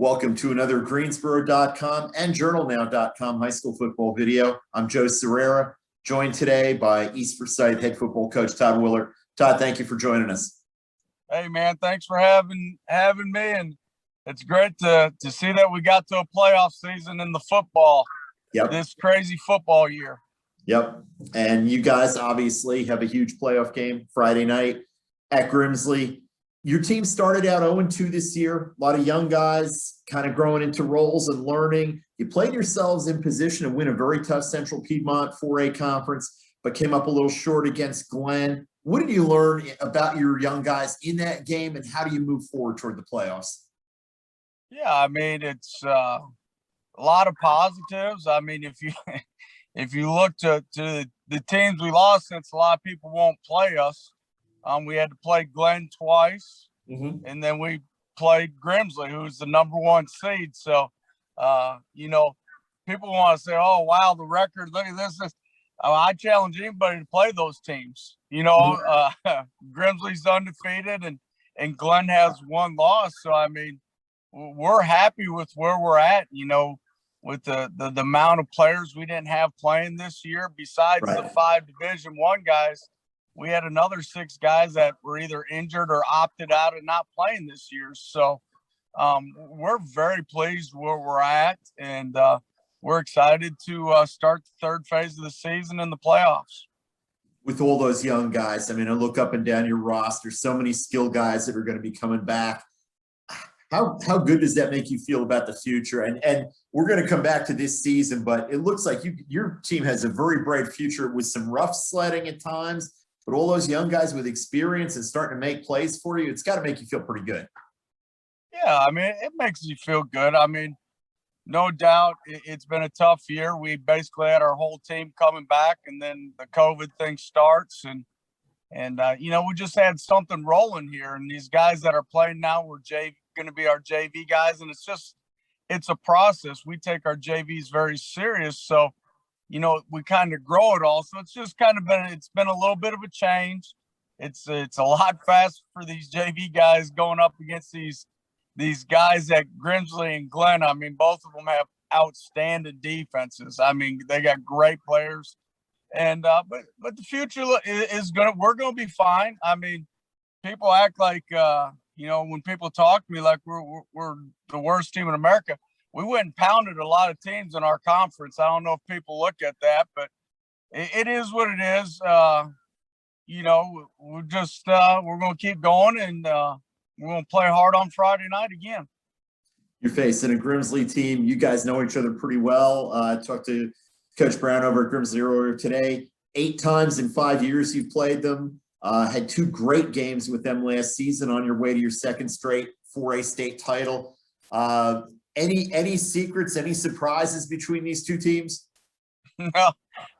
Welcome to another Greensboro.com and JournalNow.com high school football video. I'm Joe Serrera, joined today by East Forsyth head football coach Todd Willert. Todd, thank you for joining us. Hey, man, thanks for having me, and it's great to see that we got to a playoff season in the football. Yep. This crazy football year. Yep. And you guys obviously have a huge playoff game Friday night at Grimsley. Your team started out 0-2 this year. A lot of young guys kind of growing into roles and learning. You played yourselves in position to win a very tough Central Piedmont 4A conference, but came up a little short against Glenn. What did you learn about your young guys in that game, and how do you move forward toward the playoffs? Yeah, I mean, it's a lot of positives. I mean, if you look to the teams we lost, since a lot of people won't play us, we had to play Glenn twice, and then we played Grimsley, who's the #1 seed. So, people want to say, "Oh, wow, the record! Look at this." I challenge anybody to play those teams. Grimsley's undefeated, and Glenn has 1 loss. So, I mean, we're happy with where we're at. With the amount of players we didn't have playing this year, besides the 5 Division I guys. We had another 6 guys that were either injured or opted out and not playing this year. So we're very pleased where we're at, and we're excited to start the 3rd phase of the season in the playoffs. With all those young guys, I mean, I look up and down your roster, so many skilled guys that are going to be coming back. How good does that make you feel about the future? And we're going to come back to this season, but it looks like your team has a very bright future with some rough sledding at times. But all those young guys with experience and starting to make plays for you, it's got to make you feel pretty good. Yeah, I mean, it makes you feel good. I mean, no doubt it's been a tough year. We basically had our whole team coming back, and then the COVID thing starts. And we just had something rolling here. And these guys that are playing now were going to be our JV guys. And it's a process. We take our JVs very serious. So, we kind of grow it all. So it's just it's been a little bit of a change. It's a lot faster for these JV guys going up against these guys at Grimsley and Glenn. I mean, both of them have outstanding defenses. I mean, they got great players. And but the future is we're gonna be fine. I mean, people act like when people talk to me like we're the worst team in America. We went and pounded a lot of teams in our conference. I don't know if people look at that, but it is what it is. We're going to keep going, and we're going to play hard on Friday night again. You're facing a Grimsley team. You guys know each other pretty well. I talked to Coach Brown over at Grimsley earlier today. 8 times in 5 years you've played them. Had 2 great games with them last season on your way to your 2nd straight 4A state title. Any secrets, any surprises between these 2 teams? No,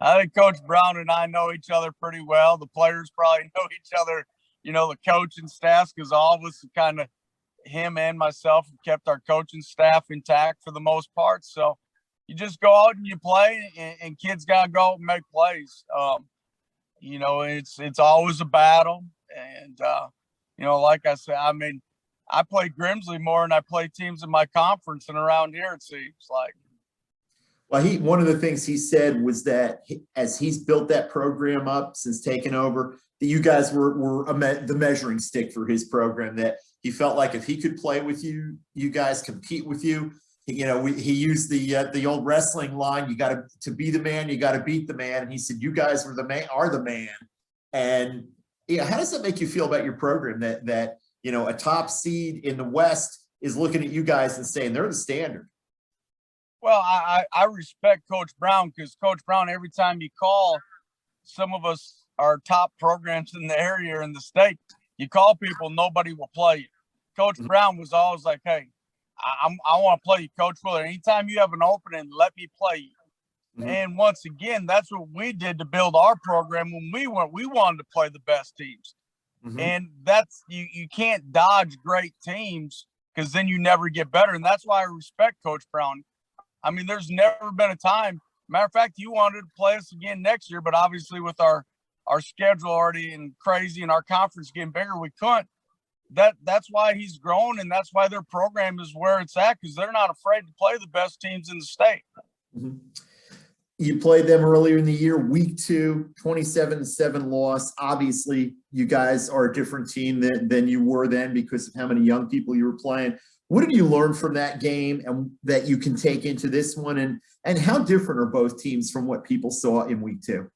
I think Coach Brown and I know each other pretty well. The players probably know each other, the coaching staff, because all of us kind of, him and myself, have kept our coaching staff intact for the most part. So you just go out and you play, and kids got to go out and make plays. It's always a battle. And, like I said, I mean, I play Grimsley more than I play teams in my conference and around here, it seems like. Well, one of the things he said was that as he's built that program up since taking over, that you guys were the measuring stick for his program, that he felt like if he could play with you, you guys compete with you. He used the old wrestling line, you got to be the man, you got to beat the man. And he said, you guys are the man. And how does that make you feel about your program that a top seed in the West is looking at you guys and saying they're the standard? Well, I respect Coach Brown, because Coach Brown, every time you call some of us, our top programs in the area or in the state, you call people, nobody will play you. Coach Brown was always like, hey, I want to play you, Coach Willert. Anytime you have an opening, let me play you. And once again, that's what we did to build our program when we wanted to play the best teams. And that's you can't dodge great teams, because then you never get better. And that's why I respect Coach Brown. I mean, there's never been a time. Matter of fact, you wanted to play us again next year, but obviously with our schedule already and crazy and our conference getting bigger, we couldn't. that's why he's grown, and that's why their program is where it's at, because they're not afraid to play the best teams in the state. Mhm. You played them earlier in the year, week 2, 27-7 loss. Obviously, you guys are a different team than you were then because of how many young people you were playing. What did you learn from that game and that you can take into this one? And how different are both teams from what people saw in week 2?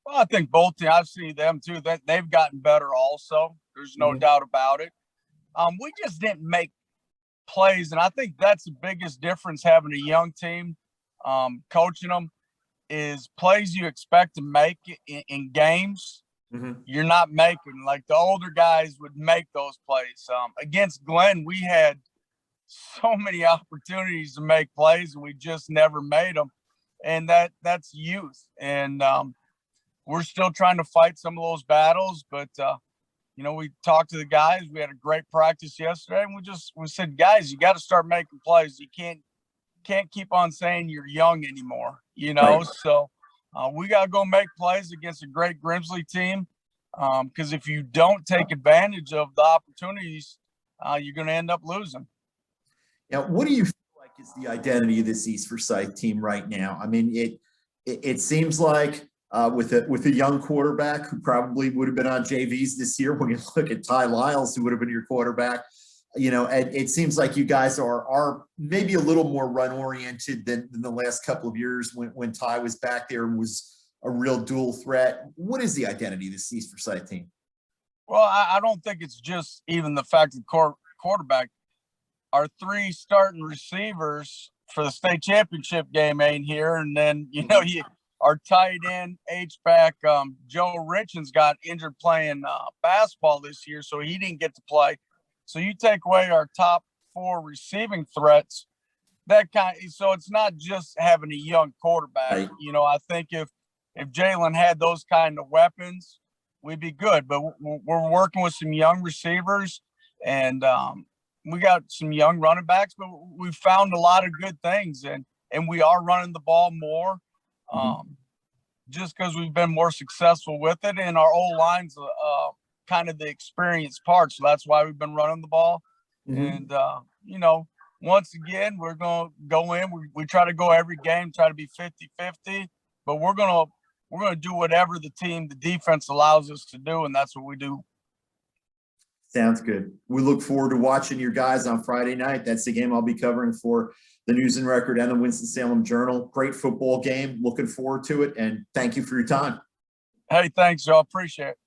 Well, I think both teams, I've seen them too, that they've gotten better also. There's no doubt about it. We just didn't make plays, and I think that's the biggest difference having a young team, coaching them, is plays you expect to make in games. You're not making. Like the older guys would make those plays. Against Glenn, we had so many opportunities to make plays, and we just never made them. And that's youth. And we're still trying to fight some of those battles, but we talked to the guys. We had a great practice yesterday, and we said, guys, you got to start making plays. You can't keep on saying you're young anymore, Right. So we got to go make plays against a great Grimsley team, because if you don't take advantage of the opportunities, you're going to end up losing. Now, what do you feel like is the identity of this East Forsyth team right now? I mean, it seems like with a young quarterback who probably would have been on JVs this year. When you look at Ty Lyles, who would have been your quarterback, it seems like you guys are maybe a little more run oriented than the last couple of years when Ty was back there and was a real dual threat. What is the identity of this East Forsyth team? Well, I don't think it's just even the fact that quarterback. Our 3 starting receivers for the state championship game ain't here, and then our tight end H-back Joe Richens got injured playing basketball this year, so he didn't get to play. So you take away our top 4 receiving threats, so it's not just having a young quarterback. Right. I think if Jalen had those kind of weapons, we'd be good. But we're working with some young receivers, and we got some young running backs, but we found a lot of good things, and we are running the ball more, just because we've been more successful with it, and our O-line's kind of the experienced part, so that's why we've been running the ball. And once again, we're going to go in. We try to go every game, try to be 50-50, but we're going to do whatever the defense allows us to do, and that's what we do. Sounds good. We look forward to watching your guys on Friday night. That's the game I'll be covering for the News and Record and the Winston-Salem Journal. Great football game. Looking forward to it, and thank you for your time. Hey, thanks, y'all. Appreciate it.